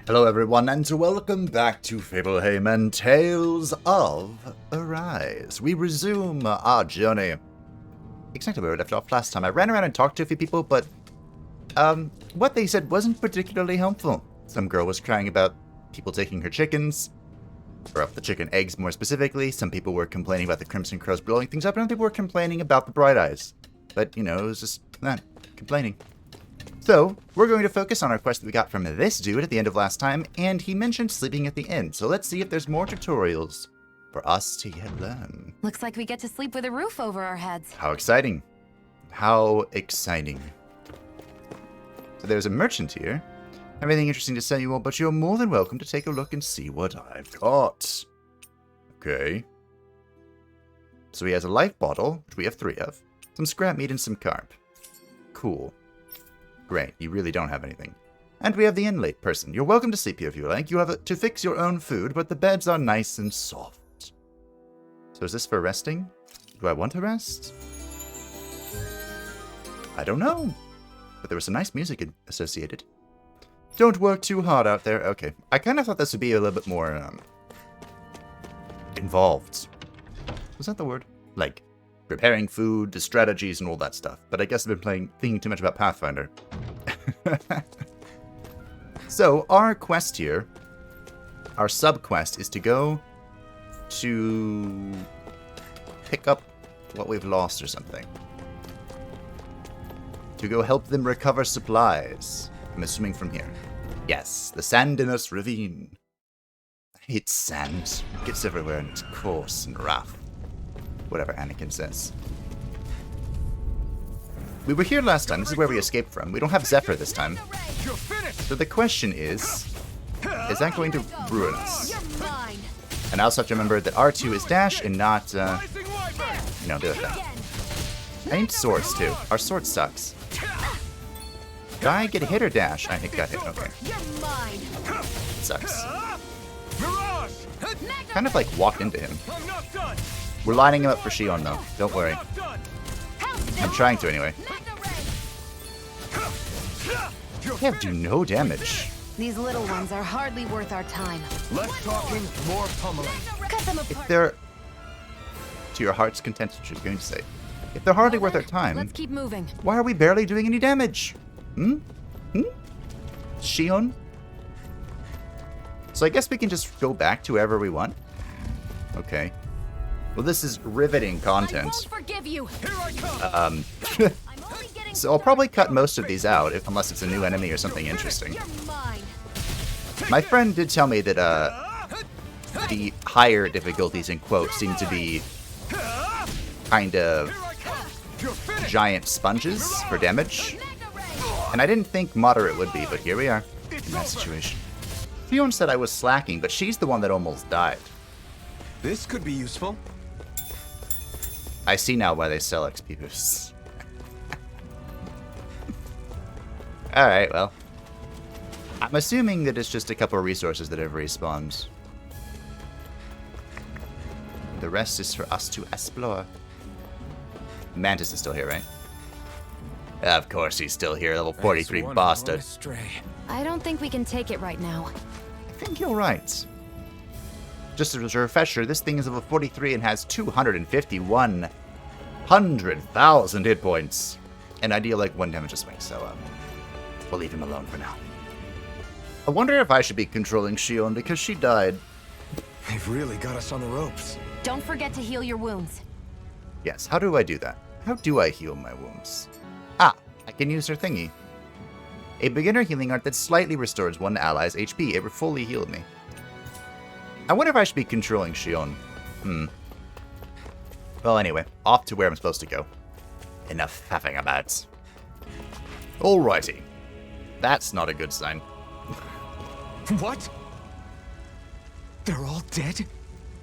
Hello everyone, and welcome back to Fablehaven Tales of Arise. We resume our journey. Exactly where we left off last time. I ran around and talked to a few people, but what they said wasn't particularly helpful. Some girl was crying about people taking her chickens, or the chicken eggs more specifically. Some people were complaining about the Crimson Crows blowing things up, and other people were complaining about the Bright Eyes. But, you know, it was just complaining. So, we're going to focus on our quest that we got from this dude at the end of last time, and he mentioned sleeping at the inn, so let's see if there's more tutorials for us to yet learn. Looks like we get to sleep with a roof over our heads. How exciting. How exciting. So there's a merchant here. Everything interesting to sell you all, but you're more than welcome to take a look and see what I've got. Okay. So he has a life bottle, which we have 3 of, some scrap meat and some carp. Cool. Great, you really don't have anything. And we have the inlate person. You're welcome to sleep here if you like. You have to fix your own food, but the beds are nice and soft. So is this for resting? Do I want to rest? I don't know. But there was some nice music associated. Don't work too hard out there. Okay. I kind of thought this would be a little bit more, involved. Was that the word? Like, preparing food, the strategies, and all that stuff. But I guess I've been thinking too much about Pathfinder. So, our quest here, our sub-quest, is to go to pick up what we've lost or something. To go help them recover supplies. I'm assuming from here. Yes, the Sandinus Ravine. I hate sand. It gets everywhere and it's coarse and rough. Whatever Anakin says. We were here last time. This is where we escaped from. We don't have Zephyr this time. So the question is that going to ruin us? And I also have to remember that R2 is dash and not, the other thing. I need swords too. Our sword sucks. Did I get hit or dash? I think got hit. Okay. It sucks. Kind of like walked into him. We're lining him up for Shion though. Don't worry. I'm trying to anyway. They have do no damage. These little ones are hardly worth our time. Less talking, more pummeling. Cut them apart. If they're to your heart's content, what you're going to say. If they're hardly worth our time, Let's keep moving. why are we barely doing any damage? Shion? So I guess we can just go back to wherever we want. Okay. Well, this is riveting content. I won't forgive you. Here I come. So I'll probably cut most of these out, unless it's a new enemy or something interesting. My friend did tell me that the higher difficulties, in quotes, seem to be kind of giant sponges for damage. And I didn't think moderate would be, but here we are in that situation. Fiona said I was slacking, but she's the one that almost died. This could be useful. I see now why they sell XP boosts. Alright, well. I'm assuming that it's just a couple of resources that have respawned. The rest is for us to explore. Mantis is still here, right? Of course he's still here, level 43 bastard. I don't think we can take it right now. I think you're right. Just as a refresher, this thing is level 43 and has 251,000 hit points. And I deal like 1 damage a swing, so we'll leave him alone for now. I wonder if I should be controlling Shion because she died. They've really got us on the ropes. Don't forget to heal your wounds. Yes, how do I do that? How do I heal my wounds? Ah, I can use her thingy. A beginner healing art that slightly restores one ally's HP. It fully healed me. I wonder if I should be controlling Shion. Well, anyway, off to where I'm supposed to go. Enough faffing about. Alrighty. That's not a good sign. What? They're all dead?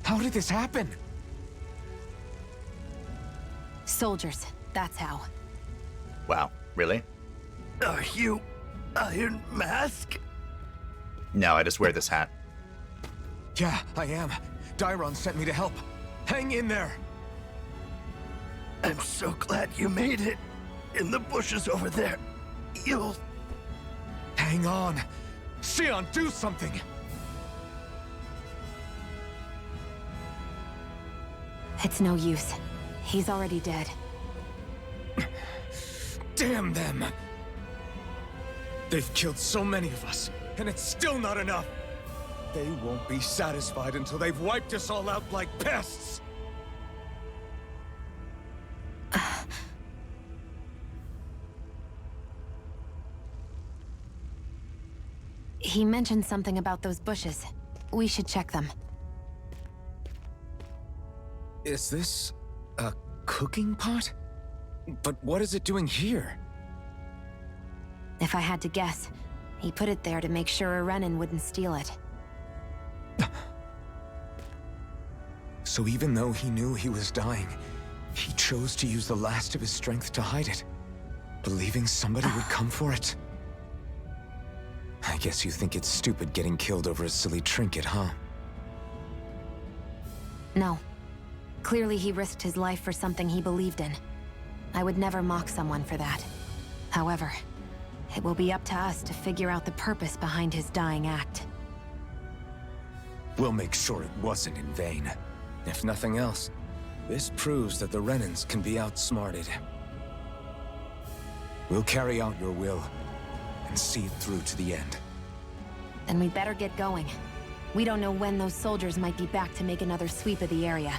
How did this happen? Soldiers, that's how. Wow, really? Are you Iron Mask? No, I just wear this hat. Yeah, I am. Dairon sent me to help. Hang in there. I'm so glad you made it. In the bushes over there. You'll... Hang on. Xion, do something! It's no use. He's already dead. Damn them! They've killed so many of us, and it's still not enough! They won't be satisfied until they've wiped us all out like pests! He mentioned something about those bushes. We should check them. Is this a cooking pot? But what is it doing here? If I had to guess, he put it there to make sure a Renin wouldn't steal it. So even though he knew he was dying, he chose to use the last of his strength to hide it, believing somebody would come for it. I guess you think it's stupid getting killed over a silly trinket, huh? No. Clearly he risked his life for something he believed in. I would never mock someone for that. However, it will be up to us to figure out the purpose behind his dying act. We'll make sure it wasn't in vain. If nothing else, this proves that the Renins can be outsmarted. We'll carry out your will, and see it through to the end. Then we'd better get going. We don't know when those soldiers might be back to make another sweep of the area.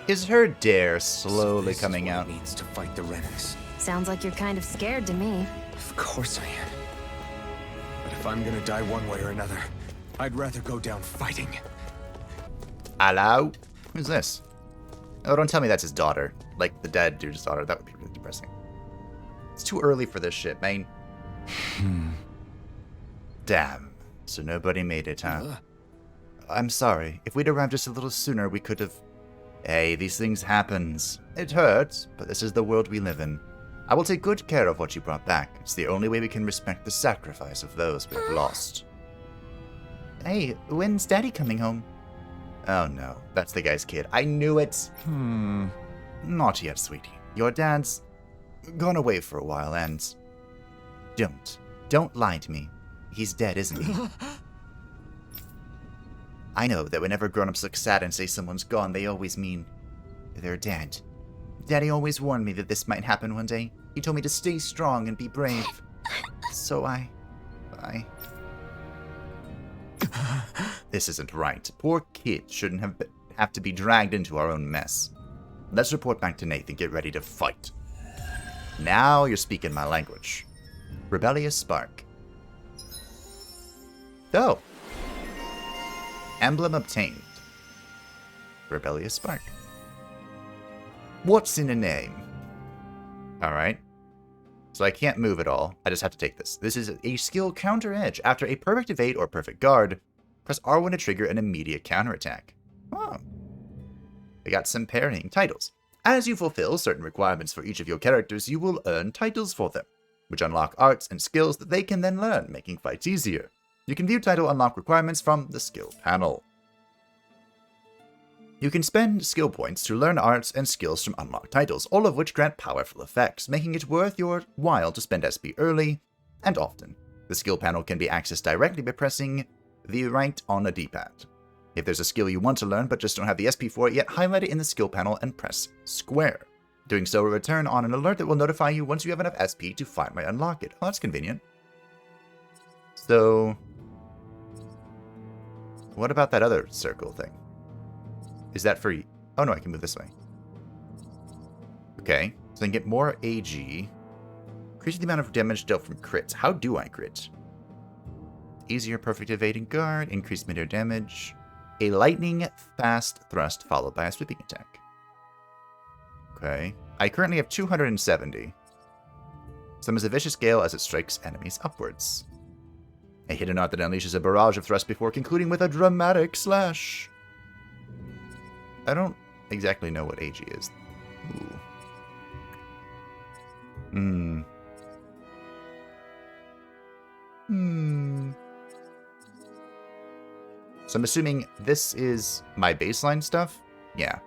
Is her dare slowly So coming this is out? what it means to fight the Renins. Sounds like you're kind of scared to me. Of course I am. But if I'm gonna die one way or another, I'd rather go down fighting. Hello? Who's this? Oh, don't tell me that's his daughter. Like the dead dude's daughter. That would be really depressing. It's too early for this shit, man. Damn. So nobody made it, huh? I'm sorry. If we'd arrived just a little sooner, we could have... Hey, these things happens. It hurts, but this is the world we live in. I will take good care of what you brought back. It's the only way we can respect the sacrifice of those we have lost. Hey, when's Daddy coming home? Oh no, that's the guy's kid. I knew it. Not yet, sweetie. Your dad's gone away for a while and... Don't lie to me. He's dead, isn't he? I know that whenever grown-ups look sad and say someone's gone, they always mean they're dead. Daddy always warned me that this might happen one day. He told me to stay strong and be brave. So I... This isn't right. Poor kid shouldn't have to be dragged into our own mess. Let's report back to Nathan. Get ready to fight. Now you're speaking my language. Rebellious Spark. Oh. Emblem obtained. Rebellious Spark. What's in a name? Alright. So I can't move at all. I just have to take this. This is a skill counter edge. After a perfect evade or perfect guard, press R1 to trigger an immediate counterattack. Oh. We got some parrying titles. As you fulfill certain requirements for each of your characters, you will earn titles for them, which unlock arts and skills that they can then learn, making fights easier. You can view title unlock requirements from the skill panel. You can spend skill points to learn arts and skills from unlocked titles, all of which grant powerful effects, making it worth your while to spend SP early and often. The skill panel can be accessed directly by pressing the right on a D-pad. If there's a skill you want to learn but just don't have the SP for it yet, highlight it in the skill panel and press square. Doing so will return on an alert that will notify you once you have enough SP to finally unlock it. Oh, that's convenient. So, what about that other circle thing? Is that for... Oh no, I can move this way. Okay, so I can get more AG. Increase the amount of damage dealt from crits. How do I crit? Easier perfect evading guard, increased mid-air damage. A lightning fast thrust followed by a sweeping attack. Okay. I currently have 270. Summons a vicious gale as it strikes enemies upwards. A hidden art that unleashes a barrage of thrust before concluding with a dramatic slash. I don't exactly know what AG is. Ooh. So I'm assuming this is my baseline stuff? Yeah.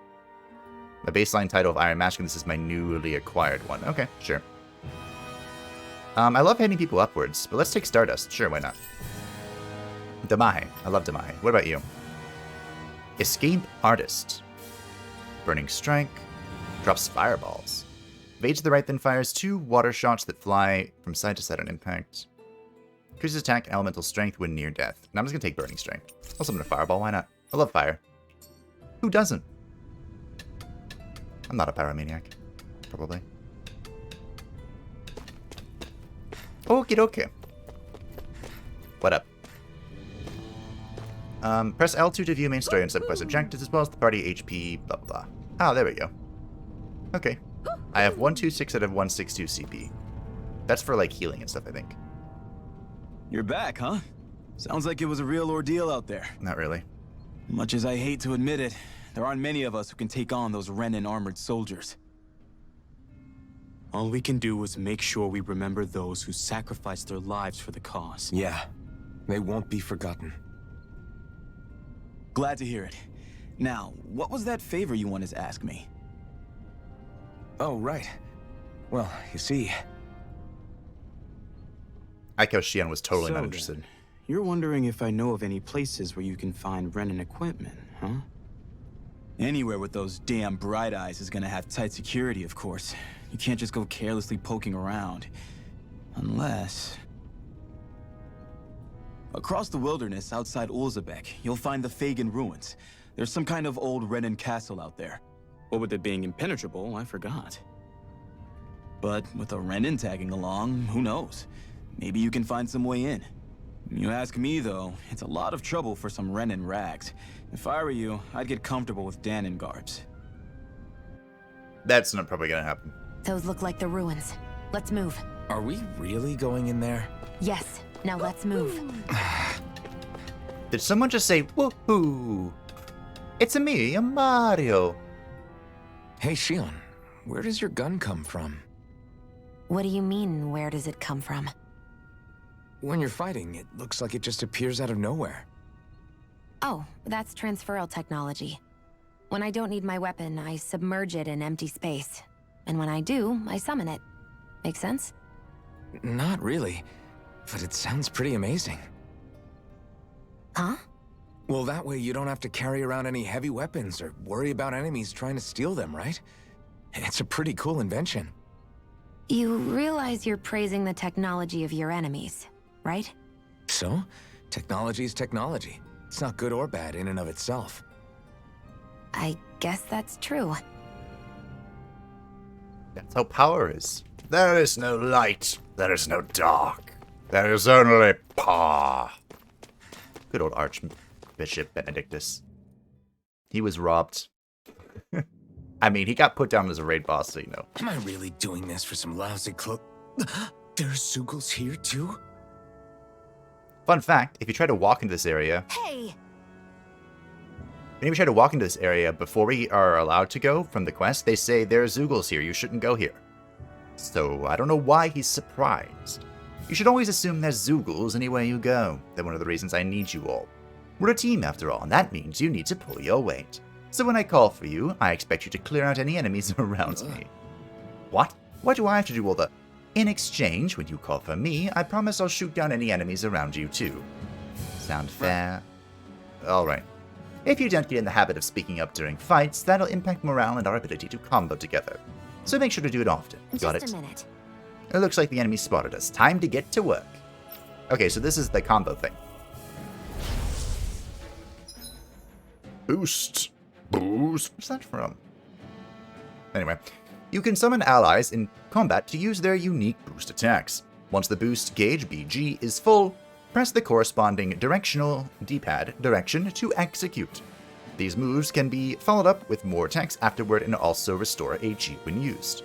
My baseline title of Iron Mask, and this is my newly acquired one. Okay, sure. I love hitting people upwards, but let's take Stardust. Sure, why not? Damahe. I love Damahe. What about you? Escape Artist. Burning Strike. Drops fireballs. Evade to the right, then fires 2 water shots that fly from side to side on impact. Increases attack, elemental strength when near death. Now I'm just going to take Burning Strike. I'll summon a fireball, why not? I love fire. Who doesn't? I'm not a pyromaniac. Probably. Okie dokie. What up? Press L2 to view main story and sub-quest objectives, as well as the party HP, blah blah. Ah, there we go. Okay. I have 126 out of 162 CP. That's for, like, healing and stuff, I think. You're back, huh? Sounds like it was a real ordeal out there. Not really. Much as I hate to admit it, there aren't many of us who can take on those Renan armored soldiers. All we can do is make sure we remember those who sacrificed their lives for the cause. Yeah, they won't be forgotten. Glad to hear it. Now, what was that favor you wanted to ask me? Oh, right. Well, you see... I guess Xian was totally not So interested. then, you're wondering if I know of any places where you can find Renan equipment, huh? Anywhere with those damn bright eyes is gonna have tight security, of course. You can't just go carelessly poking around. Unless... Across the wilderness outside Ulzebek, you'll find the Fagan ruins. There's some kind of old Renan castle out there. What with it being impenetrable, I forgot. But with a Renan tagging along, who knows? Maybe you can find some way in. You ask me, though, it's a lot of trouble for some Renan rags. If I were you, I'd get comfortable with Danon garbs. That's not probably gonna happen. Those look like the ruins. Let's move. Are we really going in there? Yes. Now let's move. Did someone just say, woohoo? It's me, Mario. Hey, Xion, where does your gun come from? What do you mean, where does it come from? When you're fighting, it looks like it just appears out of nowhere. Oh, that's transferal technology. When I don't need my weapon, I submerge it in empty space. And when I do, I summon it. Make sense? Not really, but it sounds pretty amazing. Huh? Well, that way you don't have to carry around any heavy weapons or worry about enemies trying to steal them, right? It's a pretty cool invention. You realize you're praising the technology of your enemies, right? So, technology is technology. It's not good or bad in and of itself. I guess that's true. That's how power is. There is no light. There is no dark. There is only power. Good old Archbishop Benedictus. He was robbed. I mean, he got put down as a raid boss, so you know. Am I really doing this for some lousy There's Zeugles here too? Fun fact, if you try to walk into this area... Hey! Whenever you try to walk into this area before we are allowed to go from the quest, they say, there's Zeugles here, you shouldn't go here. So, I don't know why he's surprised. You should always assume there's Zeugles anywhere you go. They're one of the reasons I need you all. We're a team after all, and that means you need to pull your weight. So when I call for you, I expect you to clear out any enemies around me. What? Why do I have to do all the... In exchange, when you call for me, I promise I'll shoot down any enemies around you too. Sound fair? Alright. If you don't get in the habit of speaking up during fights, that'll impact morale and our ability to combo together. So make sure to do it often. Got it? Just a minute. It looks like the enemy spotted us. Time to get to work. Okay, so this is the combo thing. Boost. Boost. What's that from? Anyway, you can summon allies in combat to use their unique boost attacks. Once the boost gauge, BG, is full, press the corresponding directional D-pad direction to execute. These moves can be followed up with more attacks afterward and also restore HE when used.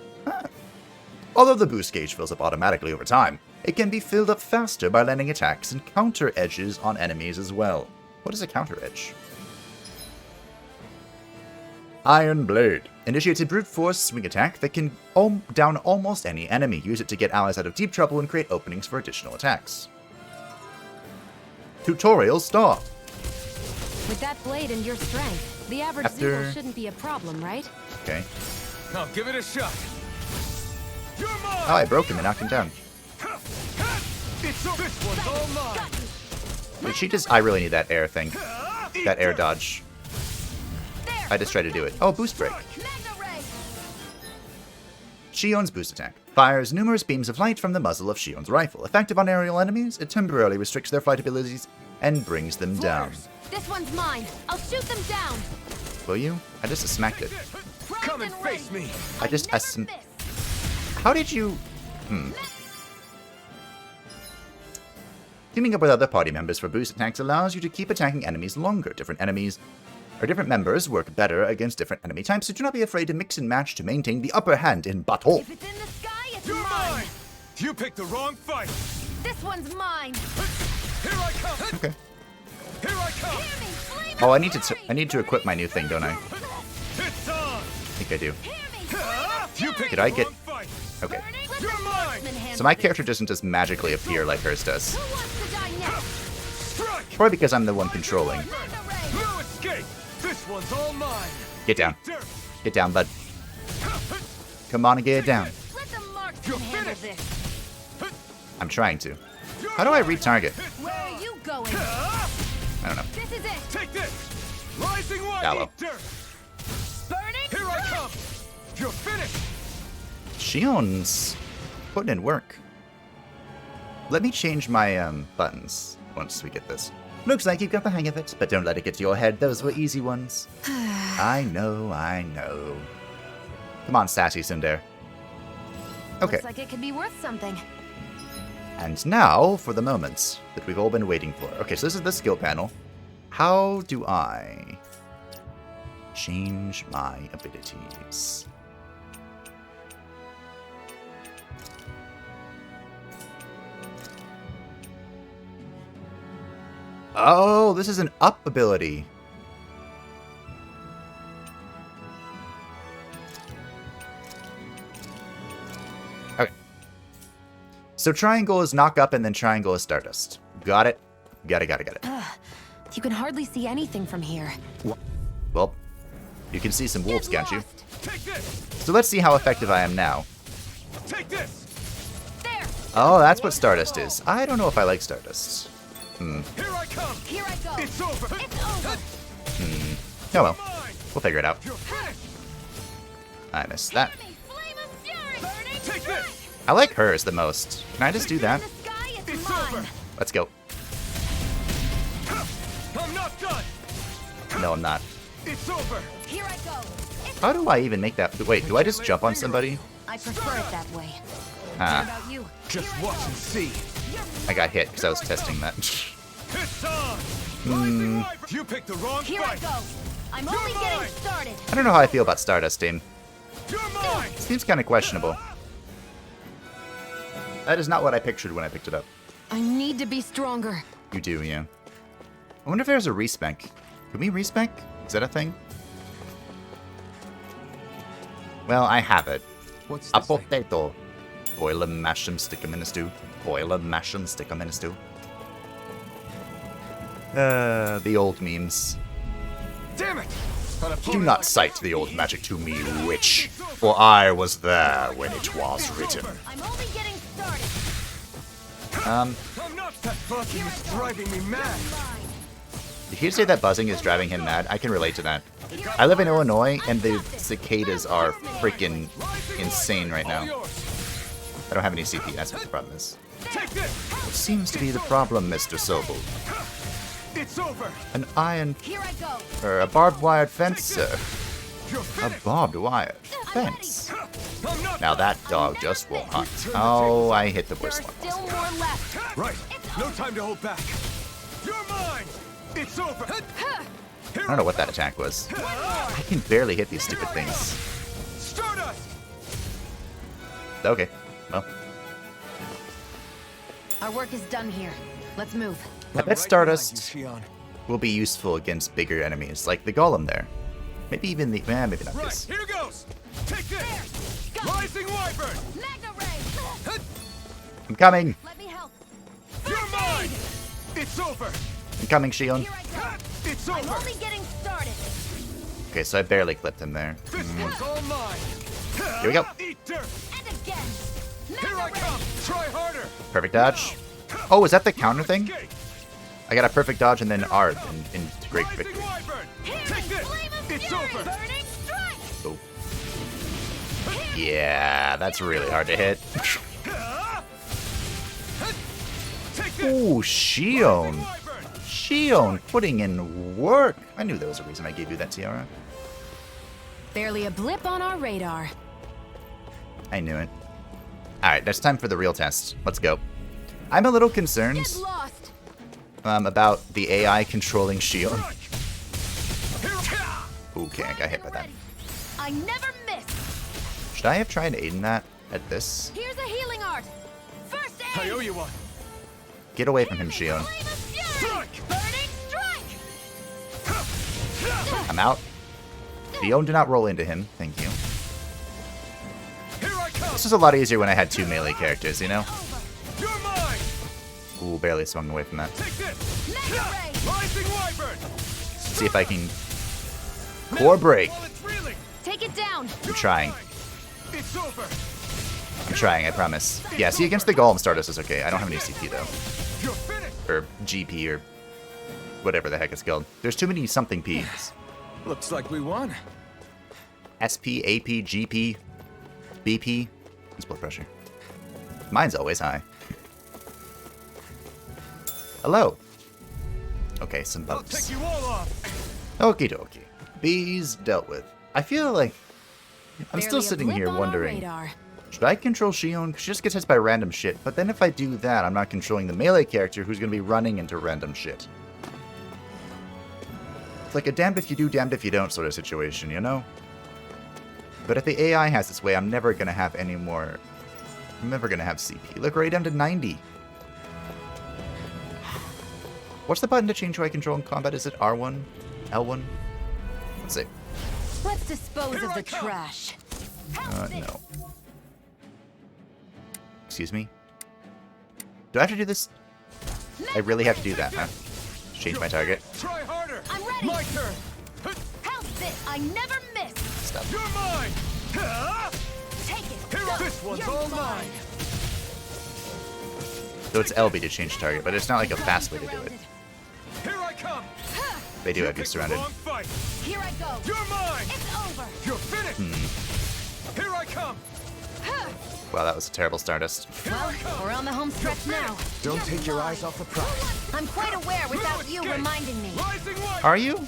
Although the boost gauge fills up automatically over time, it can be filled up faster by landing attacks and counter edges on enemies as well. What is a counter edge? Iron Blade. Initiates a brute force swing attack that can down almost any enemy. Use it to get allies out of deep trouble and create openings for additional attacks. Tutorial start. With that blade and your strength, the average Zeugl shouldn't be a problem, right? Okay. Now give it a shot. You're mine! Oh, I broke him and knocked him down. This one's all mine. Did she just... I really need that air thing. That air dodge. I just tried to do it. Oh, boost break. Shion's boost attack. Fires numerous beams of light from the muzzle of Shion's rifle. Effective on aerial enemies, it temporarily restricts their flight abilities and brings them down. This one's mine. I'll shoot them down. Will you? I just smacked it. Come and face me. I just... How did you... Teaming up with other party members for boost attacks allows you to keep attacking enemies longer. Different members work better against different enemy types, so do not be afraid to mix and match to maintain the upper hand in battle. If it's in the sky, it's You're mine. mine. You picked the wrong fight. This one's mine. Here I come. Okay. Here I come. Hear me, flame Oh, of I need to equip my new thing, don't I? It's on. I think I do. Hear me, flame of You picked Did the I get... wrong fight. Okay. burning. Let You're the mine. marksman handle So my this. character doesn't just magically appear like hers does. Who wants to die next? Strike. Probably because I'm the one controlling. No escape. This one's all mine. Get down. Dirt. Get down, bud. Come on and get it down. Let the marksman You're handle finished. this. I'm trying to. How do I retarget? Where are you going? I don't know. This is it. Take this. Rising one. Shallow. Eat dirt. Burning. Here I come. You're finished. Shion's putting in work. Let me change my buttons once we get this. Looks like you've got the hang of it, but don't let it get to your head. Those were easy ones. I know, I know. Come on, sassy Sundar. Okay, Looks like it could be worth something. and now for the moments that we've all been waiting for. Okay, so this is the skill panel. How do I change my abilities? Oh, this is an up ability. Okay. So triangle is knock up and then triangle is stardust. Got it? Got it. You can hardly see anything from here. Well, you can see some wolves, Get can't you? lost. Take this. So let's see how effective I am now. Take this. There. Oh, that's what stardust is. I don't know if I like stardust. Here I come. Here I go. It's over. It's over. Oh well, Mine. we'll figure it out. You're finished. I missed that. Hear me, flame of fury. Burning Take strike. this. I like hers the most. Can I just do that? In the sky, it's It's mine. over. Let's go. I'm not done. No, I'm not. It's over. Here I go. It's How do I even make that? Wait, do I just jump on somebody? I prefer it that way. What Ah, about you? Just watch and see. I got hit because I was testing that. It's on. Rising Wyvern. You picked the wrong Here I fight. go. I'm only mine. getting started. I don't know how I feel about Stardust, team. You're mine. Seems kind of questionable. That is not what I pictured when I picked it up. I need to be stronger. You do, yeah. I wonder if there's a respec. Can we respec? Is that a thing? Well, I have it. What's A this thing? potato. Boil 'em, mash 'em, stick 'em in a stew. Boil 'em, mash 'em, stick 'em in a stew. The old memes. Damn it. Do not cite the old magic to me, witch, for I was there when it was written. I'm only getting started. I'm not. That buzzing is driving me mad. Mine. Did you say that buzzing is driving him mad? I can relate to that. I live in Illinois, and the cicadas are freaking insane right All now. yours. I don't have any CP, that's what the problem is. Take this. What seems to be the problem, Mr. Sobel? It's over. An iron, Here I go. or a barbed wired fence, sir. You're A finished. barbed wire fence. I'm not. Now that dog just won't hunt. Oh, I hit the There are worst one. still more left. Right. No time to hold back. You're mine. It's over. I don't know what that attack was. I can barely hit these stupid things. Stardust. Okay, well. Our work is done here. Let's move. I I'm bet right Stardust behind you, Shion. will be useful against bigger enemies, like the Golem there. Maybe even the... maybe not Right. this. Here goes. Take this. Rising Wyvern. Magna Ray. I'm coming! Let me help. You're mine. It's over. I'm coming, Shion. Here I go. It's I'm over. only getting started. Okay, so I barely clipped him there. This one's all mine. Here we go. Eat dirt. And again. Here I Magna come. Ray. Try harder. Perfect dodge. Oh, is that the counter thing? I got a perfect dodge and then R into great victory. It's over. Oh. Yeah, that's really hard to hit. Ooh, Shion. Shion putting in work. I knew there was a reason I gave you that tiara. Barely a blip on our radar. I knew it. Alright, that's time for the real test. Let's go. I'm a little concerned Get lost. about the AI controlling Shion. Okay, I got hit by that. I never miss. Should I have tried aiding that at this? Here's a healing art. First I aid. owe you one. Get away from him, Shion. Flame of fury. Burning strike. I'm out. Shion, do not roll into him. Thank you. Here I come. This was a lot easier when I had 2 melee characters, you know? You're mine. Ooh, barely swung away from that. Take this. Mega ray. Rising wyvern. See if I can core break. While it's reeling. Take it down. I'm trying. It's over. I'm trying, I promise. Yeah, see, against the Golem Stardust is okay. I don't have any CP, though. You're finished. Or GP, or whatever the heck it's called. There's too many something Ps. Looks like we won. SP, AP, GP, BP. What's blood pressure? Mine's always high. Hello. Okay, some I'll bugs. take you all off. Okie dokie. Bees dealt with. I feel like I'm still Barely a sitting blip here on our wondering, radar. should I control Shion? She just gets hit by random shit. But then if I do that, I'm not controlling the melee character who's going to be running into random shit. It's like a damned if you do, damned if you don't sort of situation, you know? But if the AI has its way, I'm never going to have any more... I'm never going to have CP. Look, right down to 90. What's the button to change who I control in combat? Is it R1? L1? Let's see. Let's dispose Here of I the come. trash. No. Excuse me? Do I have to do this? I really have to do that, huh? Change my target. Try harder. I'm ready. My turn. How's it? I never miss. Stop. You're mine. Take it. Here, Go. this one's You're all mine. So it's LB to change target, but it's not like a fast way to do it. Here I come. They do have you surrounded. Long fight. Here I go. You're mine. It's over. You're finished. Here I come. Wow, that was a terrible Stardust. Well, we're on the home stretch now. Don't take your eyes off the prize. I'm quite aware without you escape. reminding me. Rising wyvern. Are you?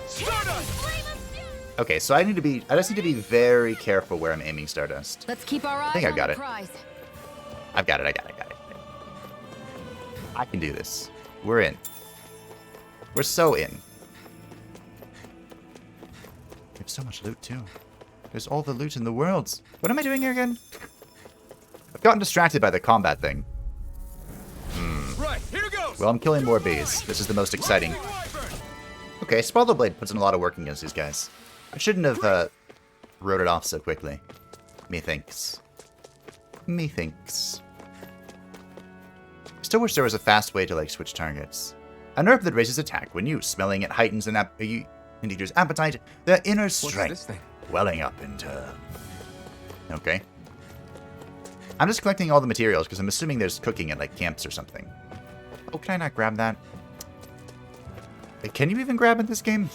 Stardust. Okay, so I just need to be very careful where I'm aiming Stardust. Let's keep our eyes think I've on got the it. prize. I've got it. I can do this. We're in. We're so in. We have so much loot, too. There's all the loot in the world. What am I doing here again? I've gotten distracted by the combat thing. Right, here goes. Well, I'm killing more bees. This is the most exciting. Rising wyvern. Okay, Spaldo Blade puts in a lot of work against these guys. I shouldn't have wrote it off so quickly. Methinks. Still wish there was a fast way to like switch targets. An herb that raises attack when used. Smelling it heightens an individual's appetite, their inner What's strength this thing? welling up in turn. Okay. I'm just collecting all the materials because I'm assuming there's cooking at like camps or something. Oh, can I not grab that? Can you even grab in this game?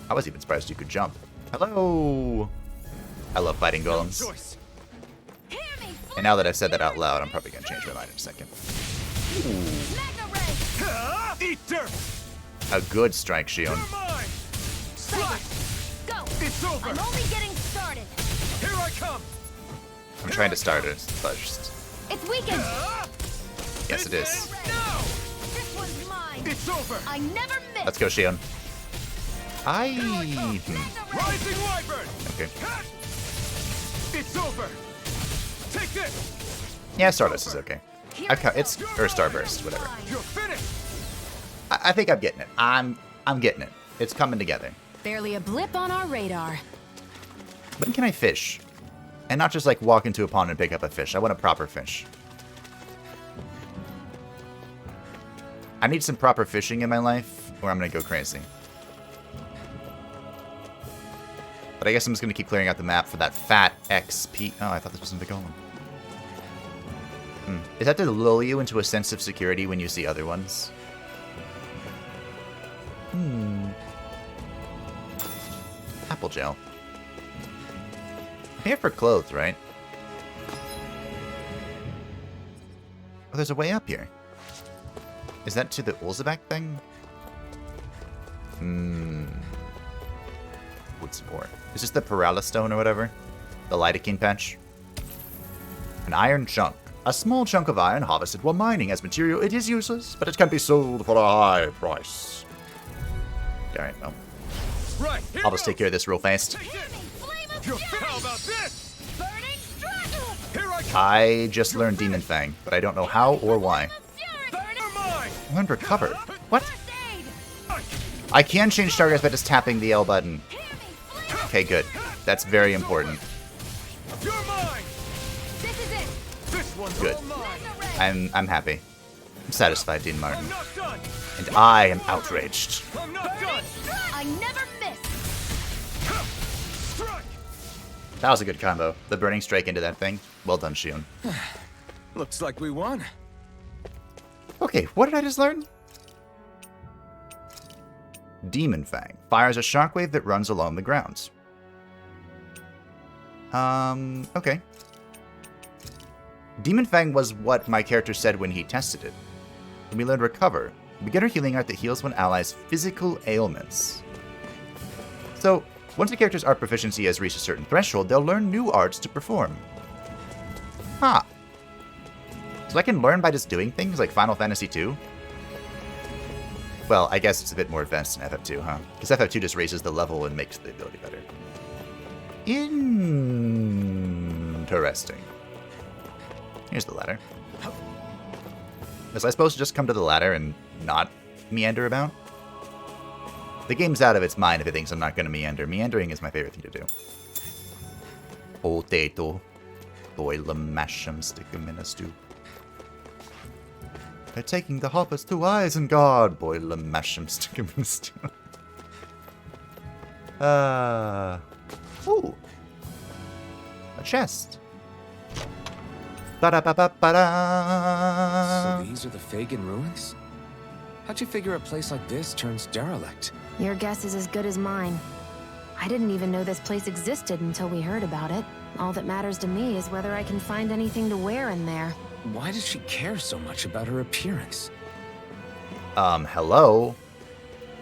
I was even surprised you could jump. Hello! I love fighting golems. Choice. Hear me. And now that I've said that out loud, I'm probably going to change my mind in a second. Mega ray. Eat dirt. A good strike, Shion. You're mine. Slice. Go. It's over. I'm only getting started. Here I come. I'm trying to start it first. It's weakened. Yes, it is. No. This one's mine. It's over. I never miss. Let's go, Shion. Mega ray. Rising wyvern. Okay. It's over. Take this. Yeah, Stardust is okay. It's or Starburst, whatever. You're finished. I think I'm getting it. I'm getting it. It's coming together. Barely a blip on our radar. When can I fish? And not just like walk into a pond and pick up a fish. I want a proper fish. I need some proper fishing in my life, or I'm gonna go crazy. But I guess I'm just gonna keep clearing out the map for that fat XP. Oh, I thought this was in the golem. Is that to lull you into a sense of security when you see other ones? Apple gel. I'm here for clothes, right? Oh, there's a way up here. Is that to the Ulzebek thing? Wood support. Is this the Parala stone or whatever? The lidocaine patch? An iron chunk. A small chunk of iron harvested while mining as material. It is useless, but it can be sold for a high price. Alright, well. Right, I'll just take care of this real fast. How about this? Burning strike! Here I come. I just learned Demon Fang, but I don't know how or why. Burning mine. I learned Recover. What? I can change targets by just tapping the L button. Okay, good. That's very important. You're mine. This is it! This one's Good. all mine. I'm happy. I'm satisfied, Dean Martin. I'm not done. And I am outraged. I'm not done. I never miss! Strike. That was a good combo. The Burning Strike into that thing. Well done, Shion. Looks like we won. Okay, what did I just learn? Demon Fang fires a shockwave that runs along the grounds. Okay. Demon Fang was what my character said when he tested it. And we learned Recover, a beginner healing art that heals one ally's physical ailments. So, once a character's art proficiency has reached a certain threshold, they'll learn new arts to perform. Huh. So I can learn by just doing things like Final Fantasy II? Well, I guess it's a bit more advanced than FF2, huh? Because FF2 just raises the level and makes the ability better. Interesting. Here's the ladder. Was I supposed to just come to the ladder and not meander about? The game's out of its mind if it thinks I'm not going to meander. Meandering is my favorite thing to do. Potato. Boil 'em, mash 'em, stick 'em in a stew. They're taking the hoppers to Isengard. Boil 'em, mash 'em, stick 'em in a stew. Ooh. A chest. Ba-da-ba-ba-ba-da. So these are the Fagin ruins? How'd you figure a place like this turns derelict? Your guess is as good as mine. I didn't even know this place existed until we heard about it. All that matters to me is whether I can find anything to wear in there. Why does she care so much about her appearance? Hello?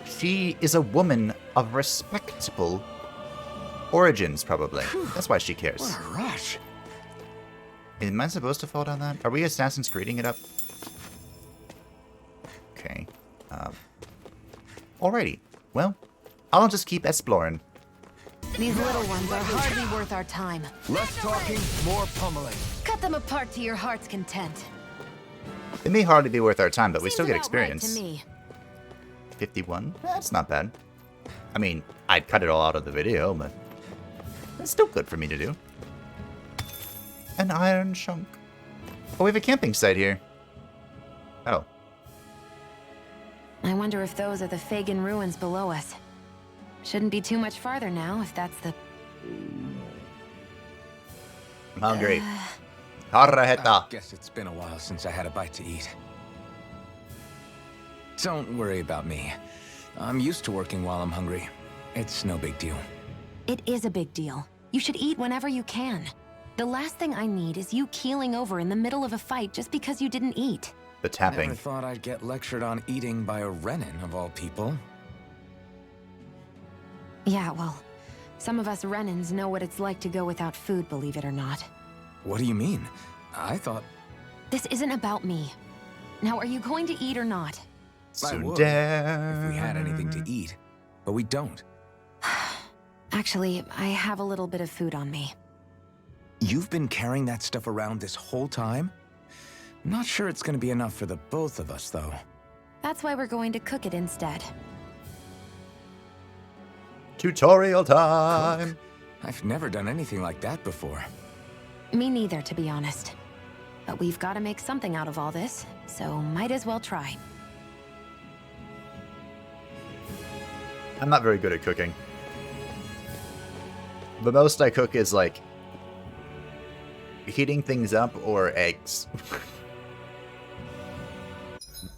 She is a woman of respectable origins, probably. That's why she cares. What a rush. Am I supposed to fall down that? Are we Assassin's Creeding it up? Okay. Alrighty. Well, I'll just keep exploring. These little ones are hardly worth our time. Less talking, more pummeling. Cut them apart to your heart's content. It may hardly be worth our time, but we Seems still get about right experience. to me. 51? That's not bad. I mean, I'd cut it all out of the video, but it's still good for me to do. An iron chunk. Oh, we have a camping site here. Oh. I wonder if those are the Fagin ruins below us. Shouldn't be too much farther now, if that's the... I'm hungry. I Haraheta. guess it's been a while since I had a bite to eat. Don't worry about me. I'm used to working while I'm hungry. It's no big deal. It is a big deal. You should eat whenever you can. The last thing I need is you keeling over in the middle of a fight just because you didn't eat. The tapping. Never thought I'd get lectured on eating by a Renin, of all people. Yeah, well, some of us Renins know what it's like to go without food, believe it or not. What do you mean? I thought This isn't about me. Now, are you going to eat or not? I would Sundar. if we had anything to eat, but we don't. Actually, I have a little bit of food on me. You've been carrying that stuff around this whole time? Not sure it's gonna be enough for the both of us, though. That's why we're going to cook it instead. Tutorial time. I've never done anything like that before. Me neither, to be honest. But we've got to make something out of all this, so might as well try. I'm not very good at cooking. The most I cook is like heating things up or eggs.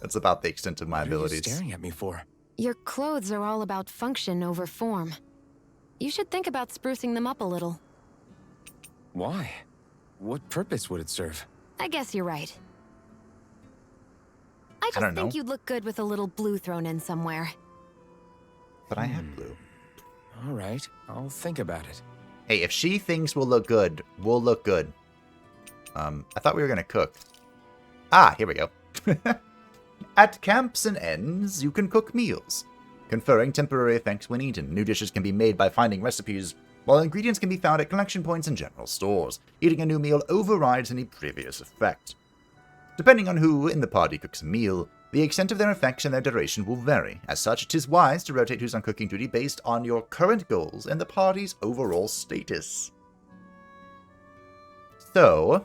That's about the extent of my What are you abilities. staring at me for? Your clothes are all about function over form. You should think about sprucing them up a little. Why? What purpose would it serve? I guess you're right. I just don't think know. you'd look good with a little blue thrown in somewhere. But I have blue. All right, I'll think about it. Hey, if she thinks we'll look good, we'll look good. I thought we were gonna cook. Ah, here we go. At camps and inns, you can cook meals, conferring temporary effects when eaten. New dishes can be made by finding recipes, while ingredients can be found at collection points and general stores. Eating a new meal overrides any previous effect. Depending on who in the party cooks a meal, the extent of their effects and their duration will vary. As such, it is wise to rotate who's on cooking duty based on your current goals and the party's overall status. So,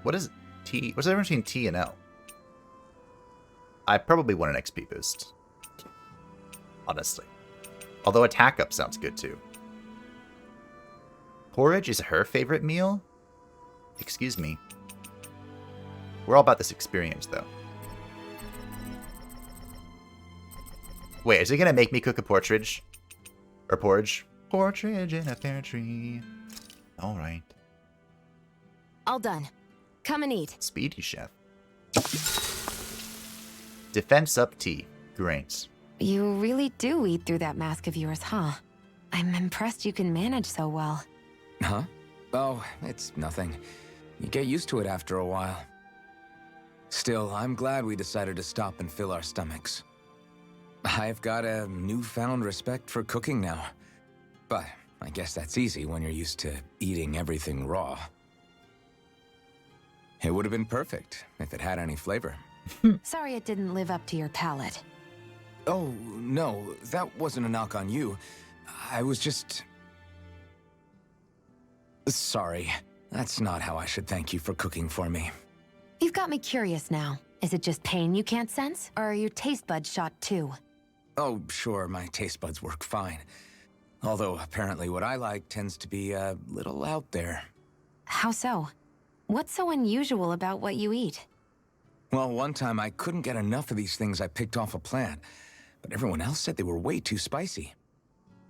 what is T? What's the difference between T and L? I probably want an XP boost. Honestly. Although attack up sounds good too. Porridge is her favorite meal? Excuse me. We're all about this experience, though. Wait, is it gonna make me cook a porridge? Or porridge? Porridge in a pear tree. Alright. All done. Come and eat. Speedy chef. Defense up T. Great. You really do eat through that mask of yours, huh? I'm impressed you can manage so well. Huh? Oh, it's nothing. You get used to it after a while. Still, I'm glad we decided to stop and fill our stomachs. I've got a newfound respect for cooking now. But I guess that's easy when you're used to eating everything raw. It would have been perfect if it had any flavor. Sorry it didn't live up to your palate. Oh, no, that wasn't a knock on you. I was just... Sorry. That's not how I should thank you for cooking for me. You've got me curious now. Is it just pain you can't sense? Or are your taste buds shot too? Oh, sure, my taste buds work fine. Although, apparently what I like tends to be a little out there. How so? What's so unusual about what you eat? Well, one time I couldn't get enough of these things I picked off a plant, but everyone else said they were way too spicy.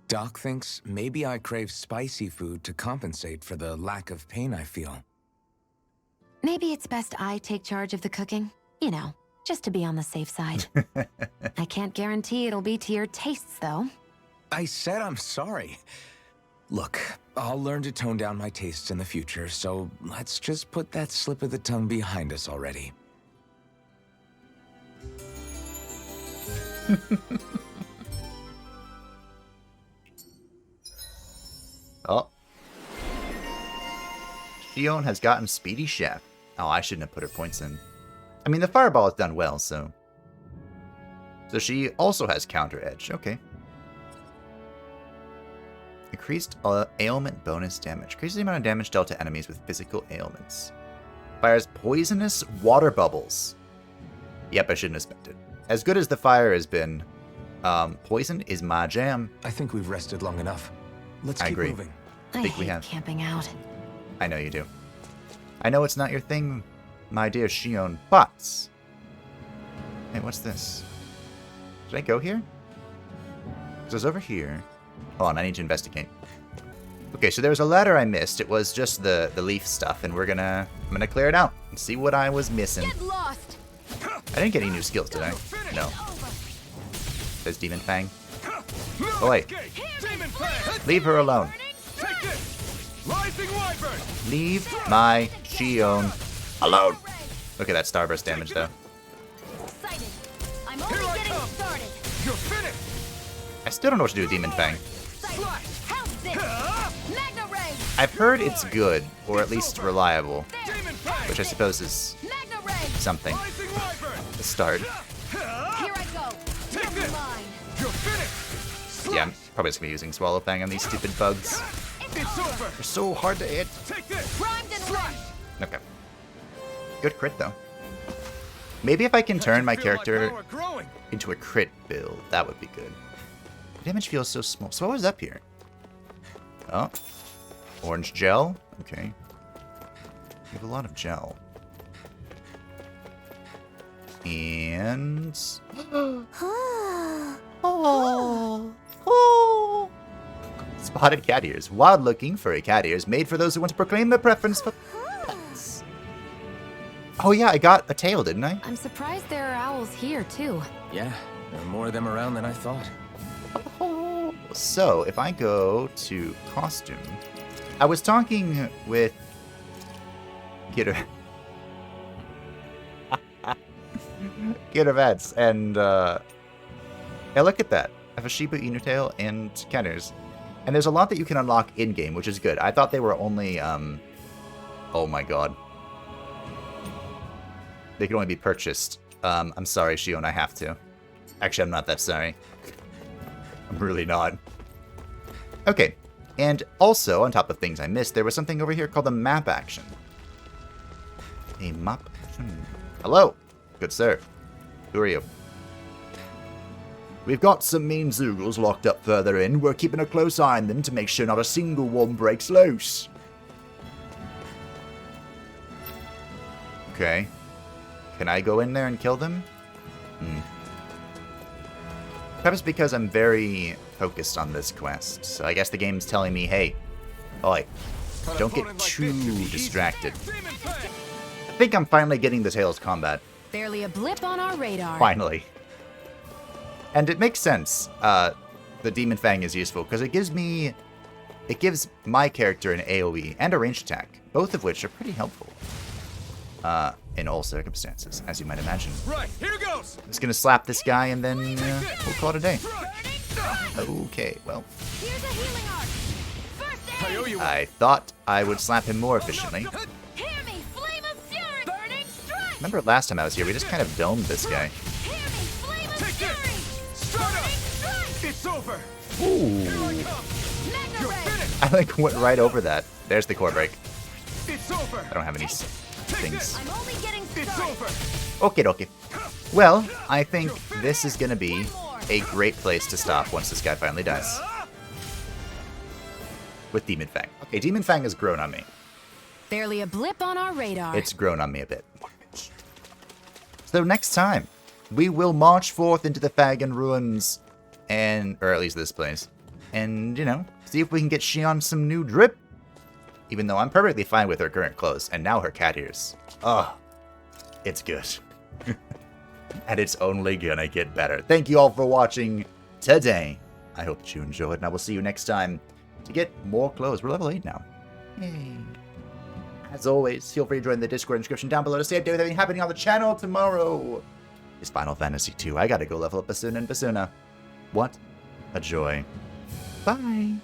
Doc thinks maybe I crave spicy food to compensate for the lack of pain I feel. Maybe it's best I take charge of the cooking. You know, just to be on the safe side. I can't guarantee it'll be to your tastes, though. I said I'm sorry. Look, I'll learn to tone down my tastes in the future, so let's just put that slip of the tongue behind us already. Oh. Shion has gotten Speedy Chef. Oh, I shouldn't have put her points in. I mean, the Fireball has done well, so... So she also has Counter Edge. Okay. Increased ailment bonus damage. Increases the amount of damage dealt to enemies with physical ailments. Fires poisonous water bubbles. Yep, I shouldn't have spent it. As good as the fire has been, poison is my jam. I think we've rested long enough. Let's I keep agree. moving. I think we hate have. camping out. I know you do. I know it's not your thing, my dear Shion, but... Hey, what's this? Did I go here? Because I was over here. Hold on, I need to investigate. Okay, so there was a ladder I missed. It was just the leaf stuff, and I'm gonna clear it out and see what I was missing. Get lost. I didn't get any new skills, did I? No. Says Demon Fang. Oh wait, Demon Fang! leave her alone. Take this! Rising Wyvern! Leave my Shion alone. Look at that starburst damage, though. Excited. I'm Here only I getting come. started. You're finished! I still don't know what to do with Demon Fang. Excited. How's this? Magna Ray. I've heard it's good, or at least reliable, Demon Fang! which I suppose is Magna Ray. something. Rising Wyvern! The start. Here I go. Take You're this. mine. You're finished! Yeah, I'm probably just gonna be using Swallow Fang on these stupid bugs. It's over! They're so hard to hit. Take this! Primed and ready. Okay. Good crit, though. Maybe if I can turn my Feel character power growing. into a crit build, that would be good. The damage feels so small. So what was up here? Oh. Orange gel. Okay. We have a lot of gel. And... oh. Spotted cat ears. Wild-looking furry cat ears made for those who want to proclaim their preference for pets. Oh yeah, I got a tail, didn't I? I'm surprised there are owls here, too. Yeah, there are more of them around than I thought. So, if I go to costume... I was talking with... Kidder Vets, and yeah, look at that. I have a Shiba Inu tail and cat ears. And there's a lot that you can unlock in-game, which is good. I thought they were only, oh my god. They can only be purchased. I'm sorry, Shion, I have to. Actually, I'm not that sorry. I'm really not. Okay, and also, on top of things I missed, there was something over here called a map action. A map action. Hello, good sir. Who are you? We've got some mean Zoogles locked up further in. We're keeping a close eye on them to make sure not a single one breaks loose. Okay. Can I go in there and kill them? Perhaps because I'm very focused on this quest. So I guess the game's telling me, hey, oi, don't get too distracted. I think I'm finally getting the Tails combat. Barely a blip on our radar. Finally. And it makes sense. The Demon Fang is useful because it gives my character an AoE and a ranged attack, both of which are pretty helpful. In all circumstances, as you might imagine. Right, here goes. I'm just gonna slap this guy and then we'll call it a day. Okay, well. Here's a healing arc. First I owe aid. you one. I thought I would slap him more efficiently. Hear me, flame of fury. Burning strike. Remember last time I was here, we just kind of domed this guy. Hear me, flame of Take fury. this. Start up. Strike. It's over. Ooh. Magna You're ray. finished. I like went right over that. There's the core break. It's over. I don't have any things. I'm only getting It's started. over. Okay, dokie. Well, I think this is gonna be a great place to stop once this guy finally dies. With Demon Fang. Okay, Demon Fang has grown on me. Barely a blip on our radar. It's grown on me a bit. So next time, we will march forth into the Fagin ruins, or at least this place, and, see if we can get Shion some new drip. Even though I'm perfectly fine with her current clothes, and now her cat ears. Oh, it's good. And it's only gonna get better. Thank you all for watching today. I hope that you enjoyed, and I will see you next time to get more clothes. We're level 8 now. Yay. As always, feel free to join the Discord description down below to stay updated with everything happening on the channel tomorrow. It's Final Fantasy 2. I gotta go level up Basuna and Basuna. What a joy. Bye.